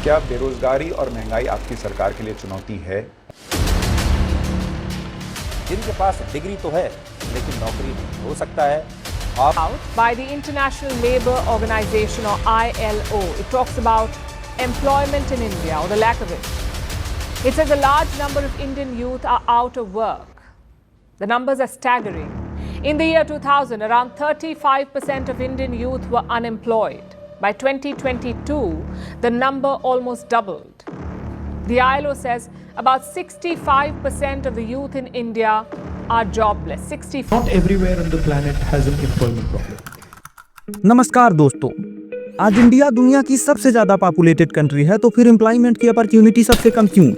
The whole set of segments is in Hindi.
क्या बेरोजगारी और महंगाई आपकी सरकार के लिए चुनौती है? जिनके पास डिग्री तो है लेकिन नौकरी नहीं, हो सकता है Out by the International Labour Organization or ILO. It talks about employment in India or the lack of it. It says a large number of Indian youth are out of work. The numbers are staggering. In the year 2000, around 35% of Indian youth were unemployed. By 2022, the number almost doubled. The ILO says about 65% of the youth in India are jobless. 65. Not everywhere on the planet has an employment problem. नमस्कार दोस्तों, आज इंडिया दुनिया की सबसे ज़्यादा पॉपुलेटेड कंट्री है, तो फिर एम्प्लॉयमेंट की अपॉर्चुनिटी सबसे कम क्यों?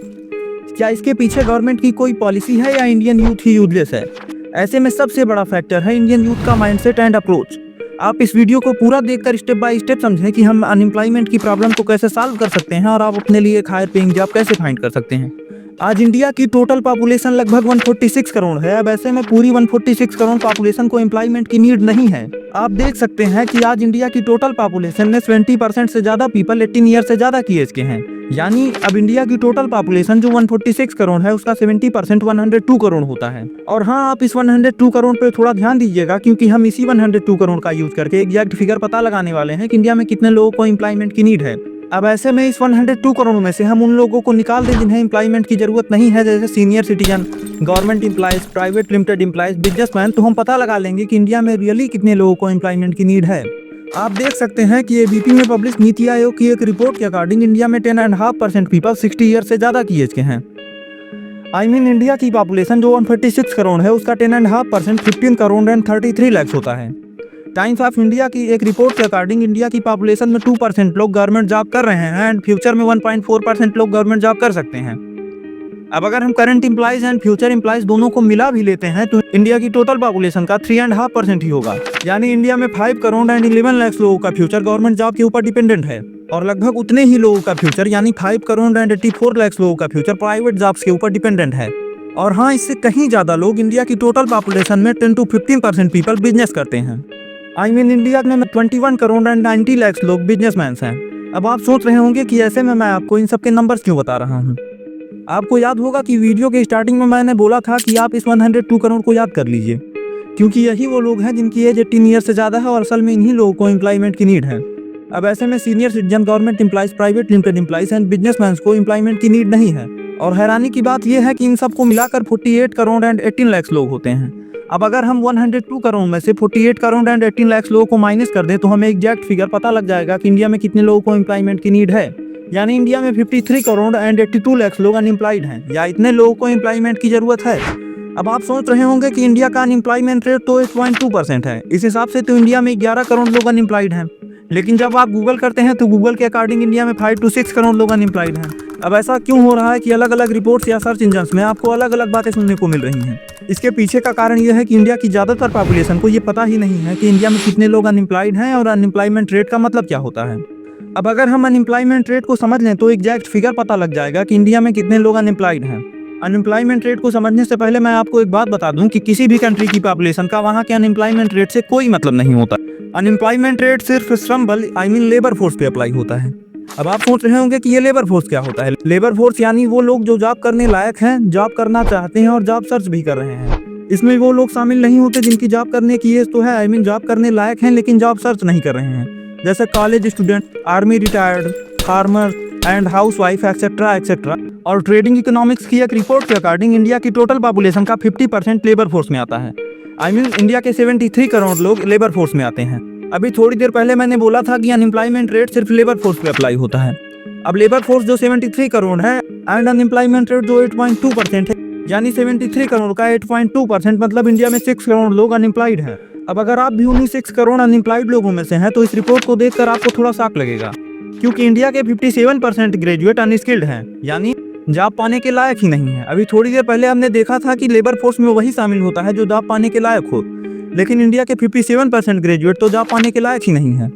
क्या इसके पीछे गवर्नमेंट की कोई पॉलिसी है या इंडियन यूथ ही यूजलेस है? ऐसे में सबसे बड़ा फैक्टर है इंडियन यूथ का माइंडसेट एंड अप्रोच। आप इस वीडियो को पूरा देखकर स्टेप बाय स्टेप समझें कि हम अनएम्प्लॉयमेंट की प्रॉब्लम को कैसे सॉल्व कर सकते हैं और आप अपने लिए एक हायर पेइंग जॉब कैसे फाइंड कर सकते हैं। आज इंडिया की टोटल पॉपुलेशन लगभग 146 करोड़ है। अब ऐसे में पूरी 146 करोड़ पॉपुलेशन को एम्प्लॉयमेंट की नीड नहीं है। आप देख सकते हैं कि आज इंडिया की टोटल पॉपुलेशन में 20% से ज़्यादा पीपल 18 ईयर से ज़्यादा की एज के हैं। यानी अब इंडिया की टोटल पॉपुलेशन जो 146 करोड़ है उसका 70% 102 करोड़ होता है। और हाँ, आप इस 102 करोड़ पे थोड़ा ध्यान दीजिएगा, क्योंकि हम इसी 102 करोड़ का यूज करके एग्जैक्ट फिगर पता लगाने वाले हैं कि इंडिया में कितने लोगों को एम्प्लॉयमेंट की नीड है। अब ऐसे में इस 102 करोड़ में से हम उन लोगों को निकाल दें जिन्हें एम्प्लॉयमेंट की जरूरत नहीं है, जैसे senior citizen, government employees, private limited employees, businessman, तो हम पता लगा लेंगे कि इंडिया में रियली कितने लोगों को एम्प्लॉयमेंट की नीड है। आप देख सकते हैं कि एबीपी में पब्लिश नीति आयोग की एक रिपोर्ट के अकॉर्डिंग इंडिया में 10.5% पीपल 60 ईयर से ज़्यादा की एज के हैं। इंडिया की पॉपुलेशन जो 146 करोड़ है उसका 10.5% 15 करोड़ एंड 33 लाख होता है। टाइम्स ऑफ इंडिया की एक रिपोर्ट के अकॉर्डिंग इंडिया की पॉपुलेशन में 2% लोग गवर्नमेंट जॉब कर रहे हैं एंड फ्यूचर में 1.4% लोग गवर्नमेंट जॉब कर सकते हैं। अब अगर हम current employees and future employees दोनों को मिला भी लेते हैं तो इंडिया की टोटल पॉपुलेशन का 3.5% ही होगा। यानी इंडिया में 5 करोड़ एंड 11 लाख लोगों का फ्यूचर गवर्नमेंट जॉब के ऊपर डिपेंडेंट है, और लगभग उतने ही लोगों का फ्यूचर यानी 5 करोड़ एंड 84 लाख लोगों का फ्यूचर प्राइवेट जॉब्स के ऊपर डिपेंडेंट है। और हाँ, इससे कहीं ज़्यादा लोग इंडिया की टोटल पॉपुलेशन में 10 to 15% पीपल बिजनेस करते हैं। इंडिया में 21 करोड़ एंड 90 लाख लोग बिजनेसमैन हैं। अब आप सोच रहे होंगे कि ऐसे में मैं आपको इन सब के नंबर्स क्यों बता रहा हूँ। आपको याद होगा कि वीडियो के स्टार्टिंग में मैंने बोला था कि आप इस 102 करोड़ को याद कर लीजिए, क्योंकि यही वो लोग हैं जिनकी एज 18 ईयर से ज़्यादा है और असल में इन्हीं लोगों को एम्प्लॉयमेंट की नीड है। अब ऐसे में senior citizen, government employees, private limited employees and businessman को एम्प्लॉयमेंट की नीड नहीं है। और हैरानी की बात यह है कि इन सबको मिलाकर 48 करोड़ एंड 18 लाख लोग होते हैं। अब अगर हम 102 करोड़ में से 48 करोड़ एंड 18 लाख लोगों को माइनस कर दें तो हमें एग्जैक्ट फिगर पता लग जाएगा कि इंडिया में कितने लोगों को एम्प्लॉयमेंट की नीड है। यानी इंडिया में 53 करोड़ एंड 82 लाख लोग अनएम्प्लॉयड हैं, या इतने लोगों को एम्प्लॉयमेंट की जरूरत है। अब आप सोच रहे होंगे कि इंडिया का अनएम्प्लॉयमेंट रेट तो 8.2% है। इस हिसाब से तो इंडिया में 11 करोड़ लोग अनएम्प्लॉयड हैं। लेकिन जब आप गूगल करते हैं तो गूगल के अकॉर्डिंग इंडिया में 5 to 6 करोड़ लोग अनएम्प्लॉयड हैं। अब ऐसा क्यों हो रहा है कि अलग अलग रिपोर्ट्स या सर्च इंजन्स में आपको अलग अलग बातें सुनने को मिल रही हैं? इसके पीछे का कारण यह है कि इंडिया की ज़्यादातर पॉपुलेशन को ये पता ही नहीं है कि इंडिया में कितने लोग अनएम्प्लॉयड हैं और अनएम्प्लॉयमेंट रेट का मतलब क्या होता है। अब अगर हम अनएम्प्लॉयमेंट रेट को समझ लें तो एग्जैक्ट फिगर पता लग जाएगा कि इंडिया में कितने लोग अनएम्प्लॉयड हैं। अनएम्प्लॉयमेंट रेट को समझने से पहले मैं आपको एक बात बता दूं कि किसी भी कंट्री की पॉपुलेशन का वहाँ के अनएम्प्लॉयमेंट रेट से कोई मतलब नहीं होता। अनएम्प्लॉयमेंट रेट सिर्फ श्रम बल लेबर फोर्स पे अप्लाई होता है। अब आप सोच रहे होंगे कि ये लेबर फोर्स क्या होता है। लेबर फोर्स यानी वो लोग जो जॉब करने लायक हैं, जॉब करना चाहते हैं और जॉब सर्च भी कर रहे हैं। इसमें वो लोग शामिल नहीं होते जिनकी जॉब करने की एज तो है, जॉब करने लायक हैं लेकिन जॉब सर्च नहीं कर रहे हैं, जैसे college student, army retired, farmer and house wife etcetera etcetera. और ट्रेडिंग इकोनॉमिक्स की एक रिपोर्ट के अकॉर्डिंग इंडिया की टोटल पॉपुलेशन का 50% लेबर फोर्स में आता है। इंडिया के 73 करोड़ लोग लेबर फोर्स में आते हैं। अभी थोड़ी देर पहले मैंने बोला था कि अनएम्प्लॉयमेंट रेट सिर्फ लेबर फोर्स पे अप्लाई होता है। अब लेबर फोर्स जो 73 करोड़ है एंड अनएम्प्लॉयमेंट रेट जो 8.2% है, यानी 73 करोड़ का 8.2% मतलब इंडिया में 6 करोड़ लोग अनएम्प्लॉयड हैं। अब अगर आप भी उन्हीं 6 करोड़ अनएम्प्लॉयड लोगों में से हैं तो इस रिपोर्ट को देखकर आपको थोड़ा शॉक लगेगा, क्योंकि इंडिया के 57% ग्रेजुएट अनस्किल्ड हैं, यानी जॉब पाने के लायक ही नहीं है। अभी थोड़ी देर पहले हमने देखा था कि लेबर फोर्स में वही शामिल होता है जो जॉब पाने के लायक हो, लेकिन इंडिया के 57% ग्रेजुएट तो जॉब पाने के लायक ही नहीं है।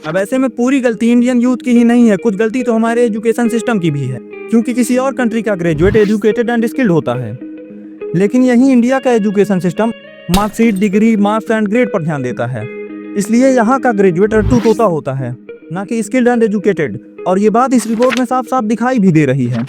अब ऐसे में पूरी गलती इंडियन यूथ की ही नहीं है, कुछ गलती तो हमारे एजुकेशन सिस्टम की भी है, क्योंकि किसी और कंट्री का ग्रेजुएट एजुकेटेड एंड स्किल्ड होता है, लेकिन यही इंडिया का education system marksheet, degree, marks and grade पर ध्यान देता है। इसलिए यहाँ का ग्रेजुएट अट्टू तोता होता है, ना कि स्किल्ड एंड एजुकेटेड। और ये बात इस रिपोर्ट में साफ साफ दिखाई भी दे रही है।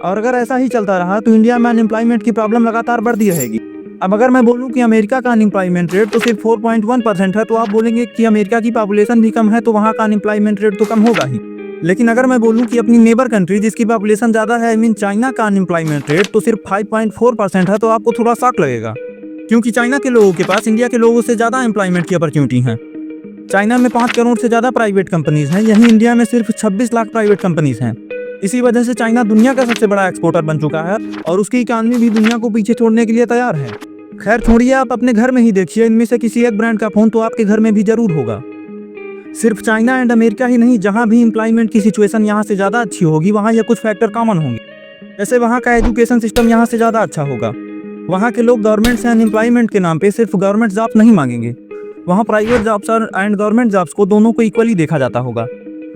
और अगर ऐसा ही चलता रहा तो इंडिया में अनएम्प्लॉयमेंट की प्रॉब्लम लगातार बढ़ती रहेगी। अब अगर मैं बोलूं कि अमेरिका का अनएम्प्लॉयमेंट रेट तो सिर्फ 4.1% है, तो आप बोलेंगे कि अमेरिका की पॉपुलेशन भी कम है तो वहाँ का अनएम्प्लॉयमेंट रेट तो कम होगा ही। लेकिन अगर मैं बोलूं कि अपनी नेबर कंट्री जिसकी पॉपुलेशन ज़्यादा है, आई मीन चाइना का अनएम्प्लॉयमेंट रेट तो सिर्फ 5.4% है, तो आपको थोड़ा शॉक लगेगा, क्योंकि चाइना के लोगों के पास इंडिया के लोगों से ज़्यादा एम्प्लॉयमेंट की अपॉर्चुनिटी है। चाइना में 5 करोड़ से ज़्यादा प्राइवेट कंपनीज हैं, यहीं इंडिया में सिर्फ 26 लाख प्राइवेट कंपनीज हैं। इसी वजह से चाइना दुनिया का सबसे बड़ा एक्सपोर्टर बन चुका है और उसकी इकानमी भी दुनिया को पीछे छोड़ने के लिए तैयार है। खैर छोड़िए, आप अपने घर में ही देखिए, इनमें से किसी एक ब्रांड का फ़ोन तो आपके घर में भी जरूर होगा। सिर्फ चाइना एंड अमेरिका ही नहीं, जहाँ भी एम्प्लॉयमेंट की सिचुएशन यहाँ से ज़्यादा अच्छी होगी वहाँ ये कुछ फैक्टर कॉमन होंगे। जैसे वहाँ का एजुकेशन सिस्टम यहाँ से ज़्यादा अच्छा होगा, वहाँ के लोग गवर्नमेंट से अनएम्प्लॉयमेंट के नाम पे सिर्फ गवर्नमेंट जॉब नहीं मांगेंगे, वहाँ private jobs and government jobs को दोनों को इक्वली देखा जाता होगा।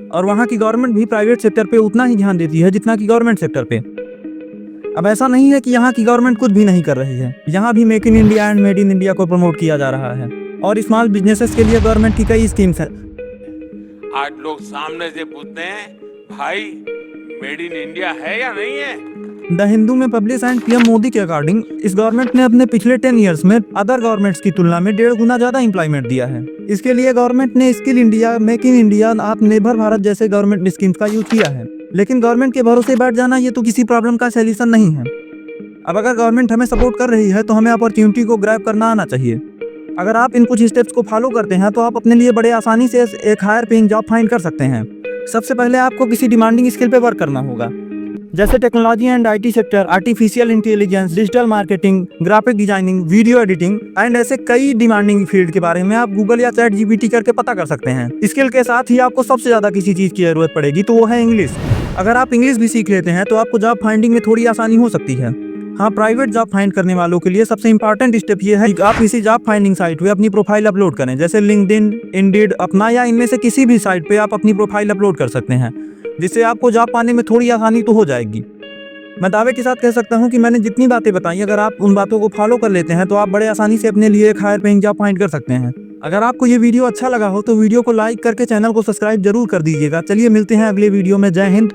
और वहाँ की गवर्नमेंट भी प्राइवेट सेक्टर पे उतना ही ध्यान देती है जितना कि गवर्नमेंट सेक्टर पे। अब ऐसा नहीं है कि यहाँ की गवर्नमेंट कुछ भी नहीं कर रही है, यहाँ भी make in India and made in India को प्रमोट किया जा रहा है और स्मॉल बिजनेसेस के लिए गवर्नमेंट की कई स्कीम्स हैं। आज लोग सामने से पूछते हैं, भाई मेड इन इंडिया है या नहीं है? द हिंदू में पब्लिश एंड पीएम मोदी के अकॉर्डिंग इस गवर्नमेंट ने अपने पिछले 10 इयर्स में अदर गवर्नमेंट्स की तुलना में 1.5 गुना ज्यादा एम्प्लॉयमेंट दिया है। इसके लिए गवर्नमेंट ने skill India, make in India, आत्मनिर्भर भारत जैसे गवर्नमेंट स्कीम्स का यूज किया है। लेकिन गवर्नमेंट के भरोसे बैठ जाना ये तो किसी प्रॉब्लम का सोल्यूशन नहीं है। अब अगर गवर्नमेंट हमें सपोर्ट कर रही है तो हमें अपॉर्चुनिटी को ग्रैब करना आना चाहिए। अगर आप इन कुछ स्टेप्स को फॉलो करते हैं तो आप अपने लिए बड़े आसानी से एक हायर पेइंग जॉब फाइंड कर सकते हैं। सबसे पहले आपको किसी डिमांडिंग स्किल पे वर्क करना होगा, जैसे technology and IT sector, artificial intelligence, digital marketing, graphic designing, video editing and ऐसे कई डिमांडिंग फील्ड के बारे में आप गूगल या चैट जीपीटी करके पता कर सकते हैं। स्किल के साथ ही आपको सबसे ज़्यादा किसी चीज़ की ज़रूरत पड़ेगी तो वो है इंग्लिश। अगर आप इंग्लिश भी सीख लेते हैं तो आपको जॉब फाइंडिंग में थोड़ी आसानी हो सकती है। हाँ, प्राइवेट जॉब फाइंड करने वालों के लिए सबसे इंपॉर्टेंट स्टेप ये है कि आप किसी जॉब फाइंडिंग साइट पे अपनी प्रोफाइल अपलोड करें, जैसे लिंक्डइन, इंडीड, अपना या इनमें से किसी भी साइट पे आप अपनी प्रोफाइल अपलोड कर सकते हैं, जिससे आपको जॉब पाने में थोड़ी आसानी तो हो जाएगी। मैं दावे के साथ कह सकता हूँ कि मैंने जितनी बातें बताई, अगर आप उन बातों को फॉलो कर लेते हैं तो आप बड़े आसानी से अपने लिए एक हायर पेइंग जॉब फाइंड कर सकते हैं। अगर आपको ये वीडियो अच्छा लगा हो तो वीडियो को लाइक करके चैनल को सब्सक्राइब जरूर कर दीजिएगा। चलिए मिलते हैं अगले वीडियो में। जय हिंद।